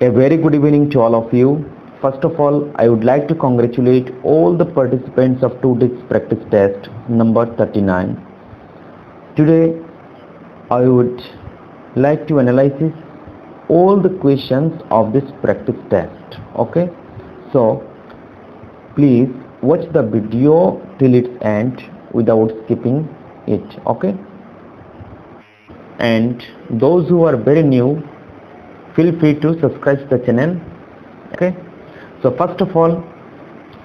A very good evening to all of you. First of all, I would like to congratulate all the participants of today's practice test number 39. Today, I would like to analyze all the questions of this practice test. Okay, so please watch the video till its end without skipping it. Okay, and those who are very new, feel free to subscribe to the channel. Okay, so first of all,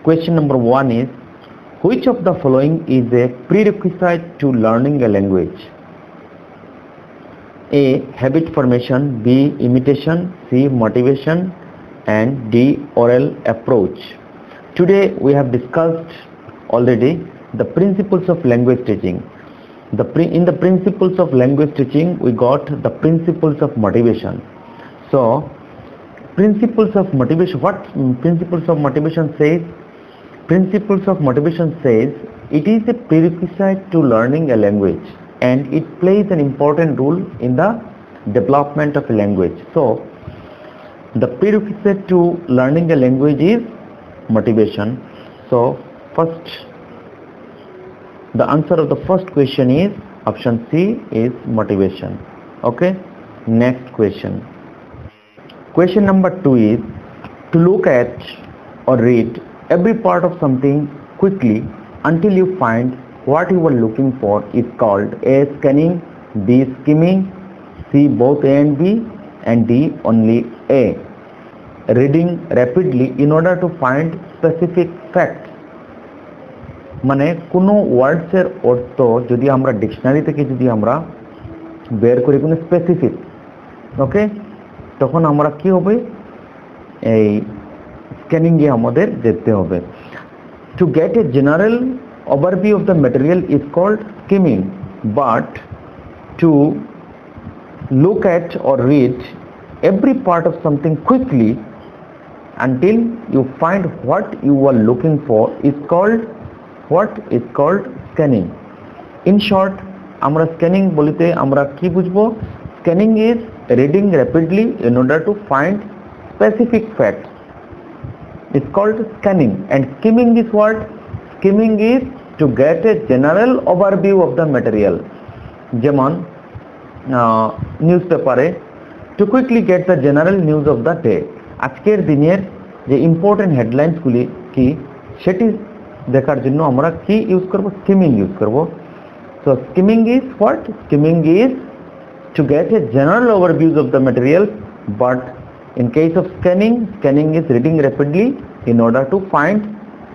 question number 1 is, which of the following is a prerequisite to learning a language? A. Habit formation, B. Imitation, C. Motivation, and D. Oral approach. Today we have discussed already the principles of language teaching. In the principles of language teaching, we got the principles of motivation. So, principles of motivation, what principles of motivation says? Principles of motivation says it is a prerequisite to learning a language and it plays an important role in the development of a language. So, the prerequisite to learning a language is motivation. So, first, the answer of the first question is option C is motivation. Okay, next question. Question number 2 is, to look at or read every part of something quickly until you find what you are looking for is called A. Scanning, B. Skimming, C. Both A and B, and D. Only A. Reading rapidly in order to find specific facts. মানে কোনো ওয়ার্ডসের অর্থ যদি আমরা dictionary থেকে যদি আমরা বের করি কোনো স্পেসিফিক, ওকে, তখন আমরা কি হবে, এই স্ক্যানিংয়ে আমাদের যেতে হবে। To get a general overview of the material is called skimming, but to look at or read every part of something quickly until you find what you are looking for is called scanning. In short, আমরা scanning বলতে আমরা কি বুঝবো? Scanning is reading rapidly in order to find specific facts. It's called scanning. And skimming is what? Skimming is to get a general overview of the material. যেমন নিউজপেপারে to quickly get the general news of the day. আজকের দিনের যে important হেডলাইন্সগুলি কি সেটি দেখার জন্য আমরা কি ইউজ করব? স্কিমিং ইউজ করব। So skimming is what? Skimming is to get a general overview of the material, but in case of scanning is reading rapidly in order to find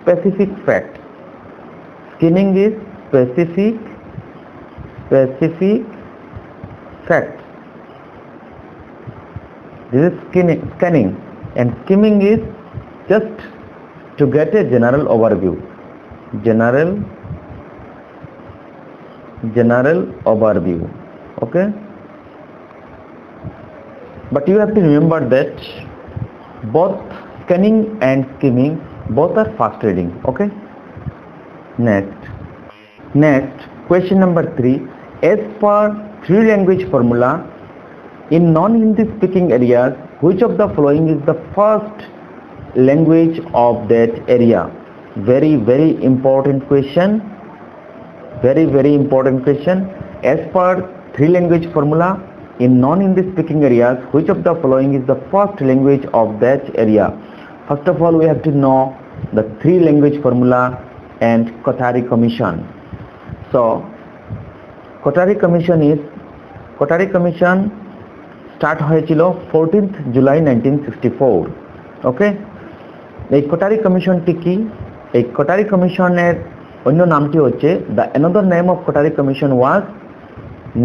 specific fact. Scanning is specific fact. This is scanning, and skimming is just to get a general overview. General overview. Okay, but you have to remember that both scanning and skimming both are fast reading. Okay, next question number 3, as per 3 language formula in non-Hindi speaking areas, which of the following is the first language of that area? Very important question. Very important question. As per 3 language formula in non-Hindi speaking areas, which of the following is the first language of that area? First of all, we have to know the 3 language formula and Kothari Commission. So Kothari Commission start হয়েছিল 14th July 1964. ওকে, এই কোটারি কমিশনটি কি? এই কোটারি কমিশনের অন্য নামটি হচ্ছে another name of Kothari Commission was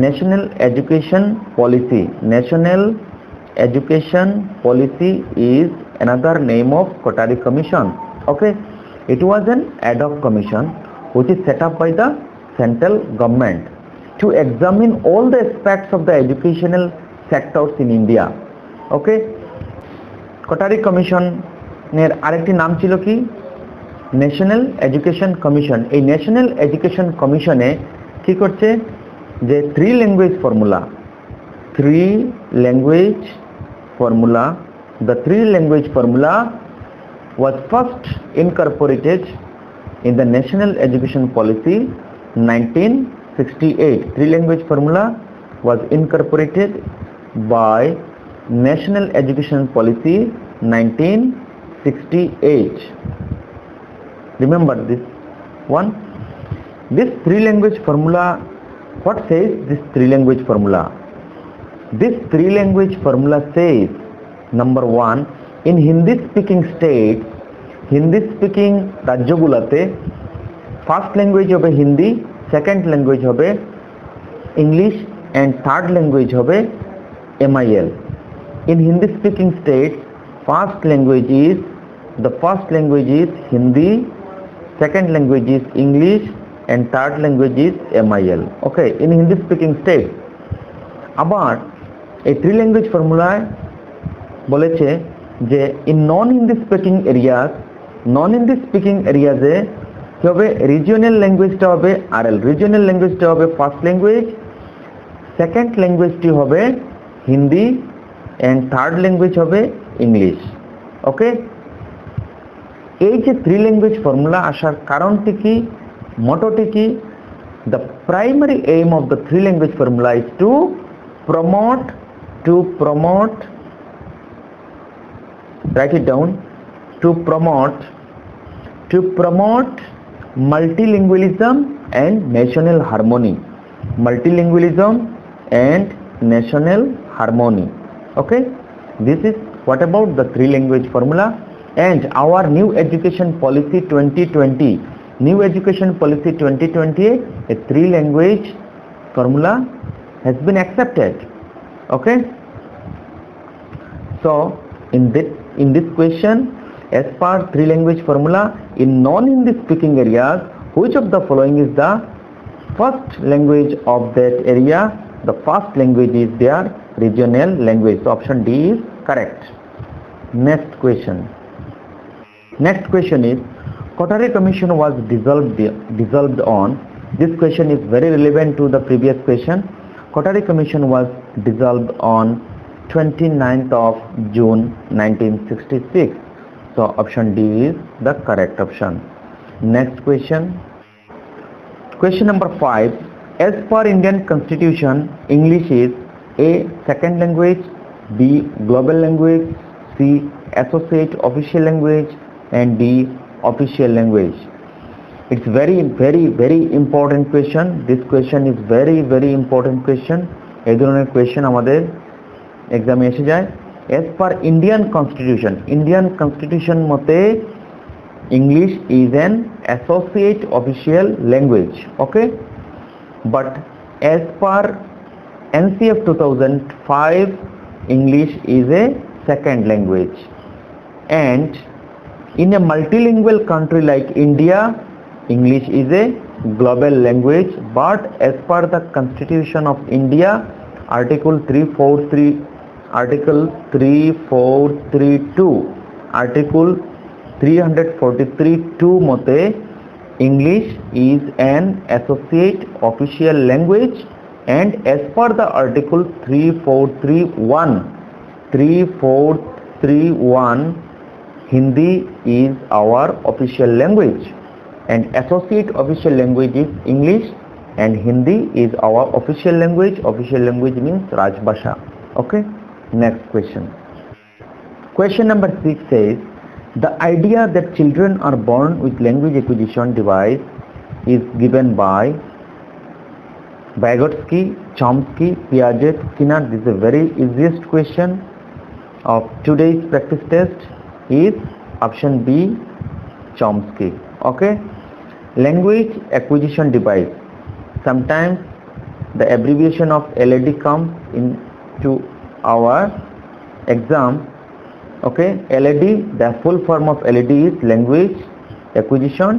National Education Policy. National Education Policy is another name of Kothari Commission. Okay, it was an ad hoc commission which is set up by the central government to examine all the aspects of the educational sectors in India. Okay, Kothari Commission নের আরেকটি নাম ছিল কি? National education commission. এই national education কমিশনে কি করছে, যে 3 language formula The three language formula was first incorporated in the National Education Policy 1968. Three language formula was incorporated by National Education Policy 1968. Remember this one. This three language formula, what says this three language formula? This three language formula says, number one, in Hindi speaking states, Hindi speaking রাজ্যগুলোতে first language হবে Hindi, second language হবে English and third language হবে MIL. In Hindi speaking states, first language is Hindi, second language is English and third language is MIL. Okay, in Hindi speaking states. আবার এই three language ফর্মুলায় বলেছে যে in non Hindi speaking এরিয়াজে কি হবে, regional ল্যাঙ্গুয়েজটা হবে RL, regional ল্যাঙ্গুয়েজটা হবে first language, second ল্যাঙ্গুয়েজটি হবে Hindi and third language হবে ইংলিশ। ওকে, এই যে থ্রি ল্যাঙ্গুয়েজ ফর্মুলা আসার কারণটি কি, মোটোটি কি? The primary aim of the three language formula is to promote, write it down, to promote multilingualism and national harmony. Okay, this is what about the three language formula. And our new education policy 2020, a three language formula has been accepted. Okay, so in this question, as per three language formula, in non-Hindi speaking areas, which of the following is the first language of that area? The first language is their regional language. So option D is correct. Next question is, Kothari Commission was dissolved on. This question is very relevant to the previous question. Kothari Commission was dissolved on 29th of June 1966. So option D is the correct option. Next question number 5. As per Indian Constitution, English is A. second language, B. global language, C. associate official language, and D. official language. It's very important question. This question is very important question. এই ধরনের question আমাদের এক্সামে এসে যায়। As per Indian Constitution মতে English is an associate official language. Okay, but as per NCF 2005, English is a second language, and in a multilingual country like India, English is a global language. But as per the Constitution of India, Article 343(2) মতে English is an associate official language, and as per the Article 343(1), Hindi is our official language, and associate official language is English, and Hindi is our official language. Official language means Rajbhasha. Okay, next question number 6 says, the idea that children are born with language acquisition device is given by Vygotsky, Chomsky, Piaget, Skinner. This is a very easiest question of today's practice test. Is option B, Chomsky. Okay, language acquisition device, sometimes the abbreviation of LAD comes into our exam. Okay, LAD, the full form of LAD is language acquisition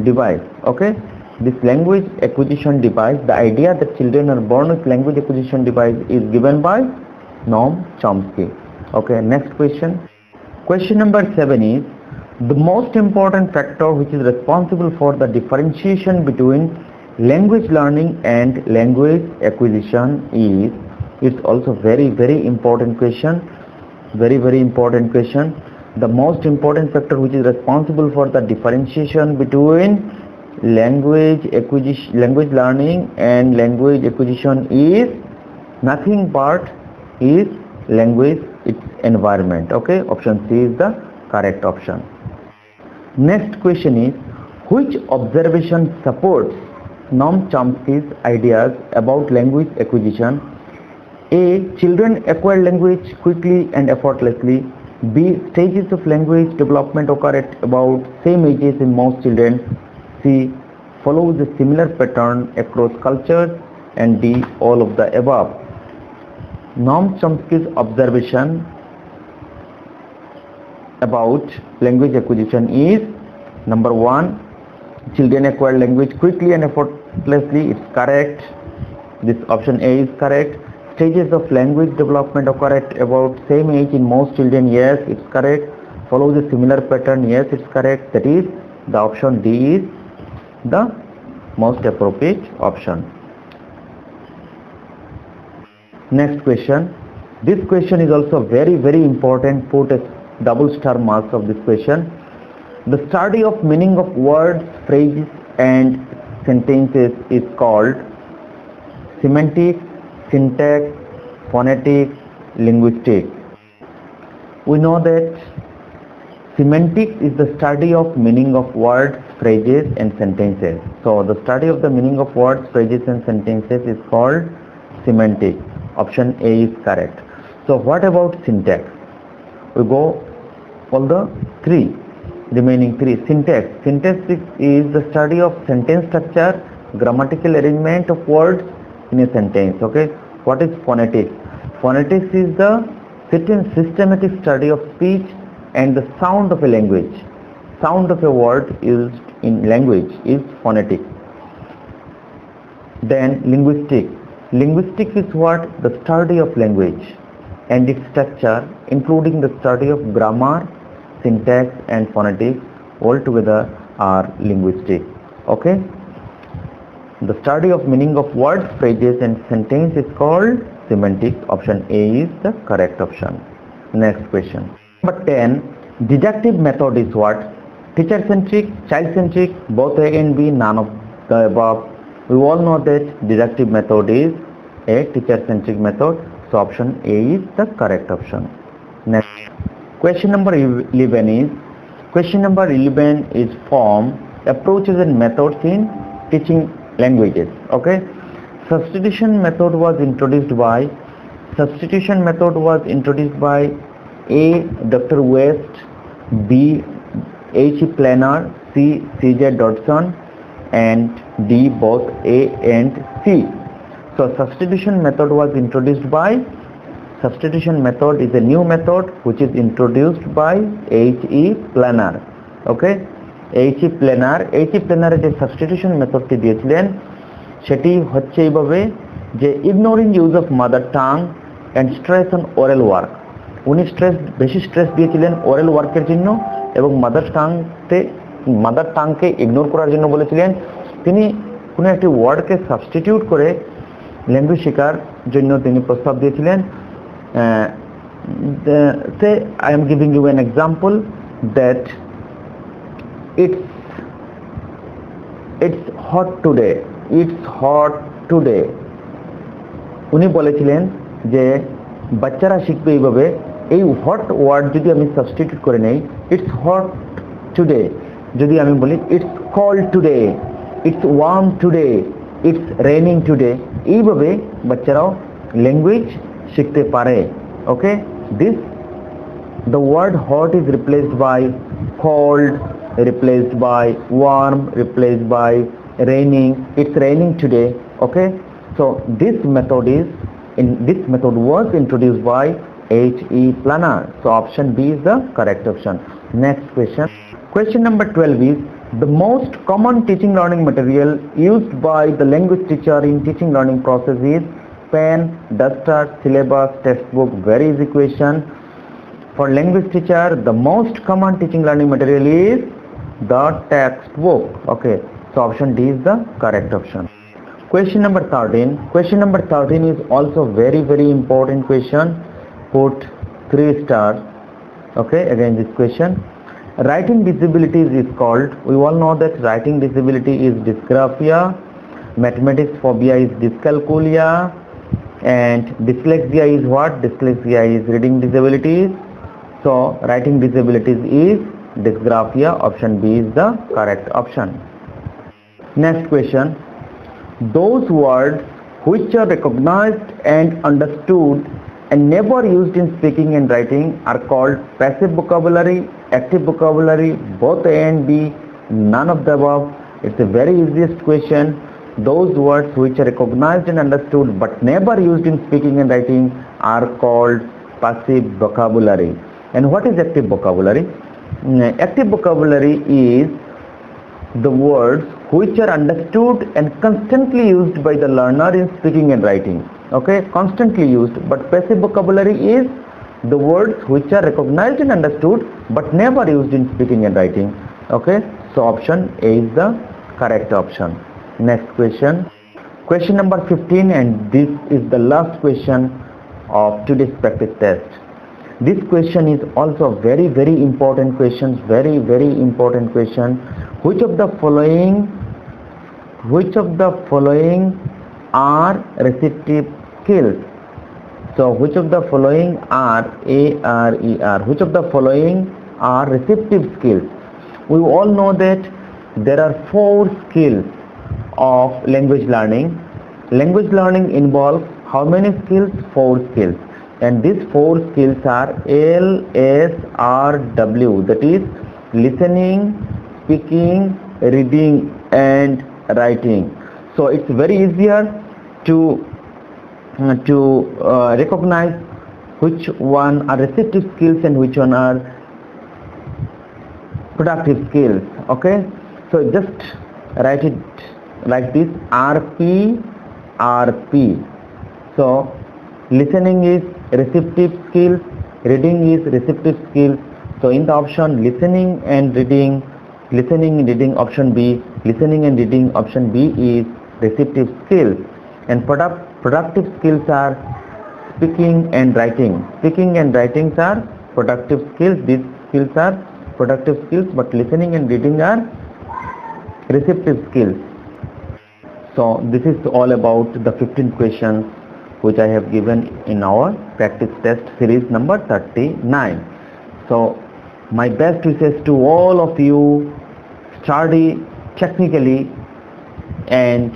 device. Okay, this language acquisition device, the idea that children are born with language acquisition device is given by Noam Chomsky. Okay, next question number 7 is, the most important factor which is responsible for the differentiation between language learning and language acquisition is, it's also very important question. Very important question. The most important factor which is responsible for the differentiation between language learning and language acquisition is nothing but is language its environment. Okay, option C is the correct option. Next question is, which observation supports Noam Chomsky's ideas about language acquisition? A. Children acquire language quickly and effortlessly. B. Stages of language development occur at about same ages in most children. C. Follows a similar pattern across cultures. And D. All of the above. Noam Chomsky's observation about language acquisition is number 1. Children acquire language quickly and effortlessly. It's correct. This option A is correct. Stages of language development occur at about same age in most children. Yes, it's correct. Follows a similar pattern. Yes, it's correct. That is, the option D is the most appropriate option. Next question. This question is also very important. Put a double star marks of this question. The study of meaning of words, phrases and sentences is called semantics, syntax, phonetics, linguistics. We know that semantics is the study of meaning of words, phrases and sentences. So the study of the meaning of words, phrases and sentences is called semantics. Option A is correct. So what about syntax? We go all the remaining three. Syntax. Syntax is the study of sentence structure, grammatical arrangement of words in a sentence. Okay. What is phonetics? Phonetics is the systematic study of speech and the sound of a language. Sound of a word used in language is phonetic. Then linguistics. Linguistics is what? The study of language and its structure, including the study of grammar, syntax and phonetics, all together are linguistics. Okay. The study of meaning of words, phrases and sentence is called semantics. Option A is the correct option. Next question. Number 10. Deductive method is what? Teacher centric, child centric, both A and B, none of the above. We all know that deductive method is a teacher centric method. So option A is the correct option. Next. Question number 11 is form, approaches and methods in teaching languages. Okay. Substitution method was introduced by A. Dr. West, B. H. Planner, C. C.J. Dodson and D. both A and C. So substitution method is a new method which is introduced by H.E. Planner. Okay. H.E. Planner যে substitution মেথডটি দিয়েছিলেন সেটি হচ্ছে এইভাবে যে ignoring use of mother tongue and stress on oral work. উনি বেশি stress দিয়েছিলেন oral ওয়ার্কের জন্য এবং মাদার টাংকে ইগনোর করার জন্য বলেছিলেন। তিনি কোনো একটি ওয়ার্ডকে সাবস্টিটিউট করে ল্যাঙ্গুয়েজ শেখার জন্য তিনি প্রস্তাব দিয়েছিলেন। Say I am giving you an example that it's hot today. উনি বলেছিলেন যে বাচ্চারা শিখবে এইভাবে, এই হট ওয়ার্ড যদি আমি সাবস্টিটিউট করে নেই, ইটস হট টুডে, যদি আমি বলি it's cold today, it's warm today, it's raining today, এইভাবে বাচ্চারাও ল্যাঙ্গুয়েজ শিখতে পারে। ওকে, the word hot is replaced by cold, replaced by warm, replaced by raining. It's raining today. Okay, so this method was introduced by H.E. Planner. So option B is the correct option. Next question. Question number 12 is the most common teaching learning material used by the language teacher in teaching learning process is pen, duster, syllabus, textbook. Very easy question. For language teacher, the most common teaching learning material is the textbook. Okay, so option D is the correct option. Question number 13. Question number 13 is also very important question. Put 3 stars. Okay, again this question. Writing disabilities is called, we all know that writing disability is dysgraphia, mathematics phobia is dyscalculia, and dyslexia is what? Dyslexia is reading disabilities. So writing disabilities is dysgraphia. Option B is the correct option. Next question. Those words which are recognized and understood and never used in speaking and writing are called passive vocabulary, active vocabulary, both A and B, none of the above. It's a very easiest question. Those words which are recognized and understood but never used in speaking and writing are called passive vocabulary. And what is active vocabulary? Active vocabulary is the words which are understood and constantly used by the learner in speaking and writing. Okay, constantly used. But passive vocabulary is the words which are recognized and understood but never used in speaking and writing. Okay, so option A is the correct option. Next question. Question number 15, and this is the last question of today's practice test. This question is also very important question. Very important question. Which of the following are receptive skills? So which of the following are ARER? Which of the following are receptive skills? We all know that there are 4 skills of language learning. Language learning involves how many skills? 4 skills. And these 4 skills are LSRW, that is listening, speaking, reading and writing. So it's very easier to recognize which one are receptive skills and which one are productive skills. Okay, so just write it like this: RP. So listening is receptive skills, reading is receptive skills. So in the option listening and reading, option B, listening and reading, option B is receptive skills. And productive skills are speaking and writing. Speaking and writing are productive skills. These skills are productive skills, but listening and reading are receptive skills. So this is all about the 15 questions which I have given in our practice test series number 39. So my best wishes to all of you. Study technically and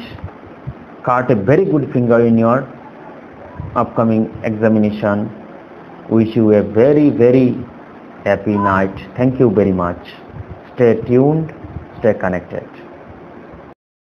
cut a very good finger in your upcoming examination. Wish you a very happy night. Thank you very much. Stay tuned, stay connected.